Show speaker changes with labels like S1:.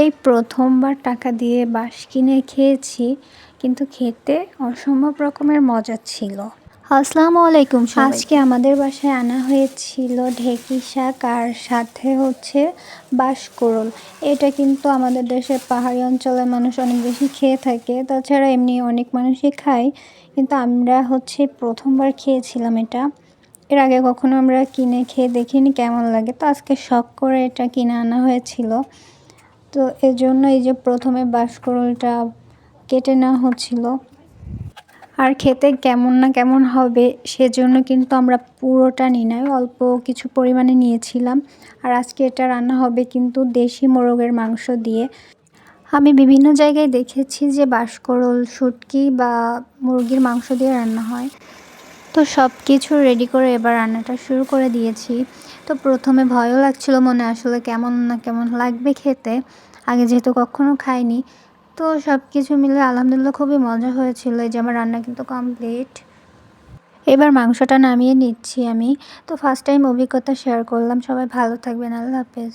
S1: এই প্রথমবার টাকা দিয়ে বাঁশ কিনে খেয়েছি, কিন্তু খেতে অসম্ভব রকমের মজা ছিল।
S2: আসসালামু আলাইকুম সবাইকে।
S1: আজকে আমাদের বাসায় আনা হয়েছিল ঢেঁকি শাক আর সাথে হচ্ছে বাঁশকুড়ুল। এটা কিন্তু আমাদের দেশের পাহাড়ি অঞ্চলের মানুষ অনেক বেশি খেয়ে থাকে, তাছাড়া এমনি অনেক মানুষই খায়, কিন্তু আমরা হচ্ছে প্রথমবার খেয়েছিলাম এটা। এর আগে কখনো আমরা কিনে খেয়ে দেখিনি কেমন লাগে, তো আজকে শখ করে এটা কিনে আনা হয়েছিল। তো এজন্য এই যে প্রথমে বাঁশকুড়ুলটা কেটে নেওয়া হচ্ছিল, আর খেতে কেমন না কেমন হবে সেজন্য কিন্তু আমরা পুরোটা নিই নাই, অল্প কিছু পরিমাণে নিয়েছিলাম। আর আজকে এটা রান্না হবে কিন্তু দেশি মোরগের মাংস দিয়ে। আমি বিভিন্ন জায়গায় দেখেছি যে বাঁশকুড়ুল শুটকি বা মুরগির মাংস দিয়ে রান্না হয়। তো সব কিছু রেডি করে এবার রান্নাটা শুরু করে দিয়েছি। তো প্রথমে ভয়ও লাগছিল মনে, আসলে কেমন না কেমন লাগবে খেতে, আগে যেহেতু কখনো খাইনি। তো সব কিছু মিলে আলহামদুলিল্লাহ খুবই মজা হয়েছিল। এই যে আমার রান্না কিন্তু কমপ্লিট। এবার মাংসটা নামিয়ে নিচ্ছি আমি। তো ফার্স্ট টাইম অভিজ্ঞতা শেয়ার করলাম। সবাই ভালো থাকবেন। আল্লাহ হাফেজ।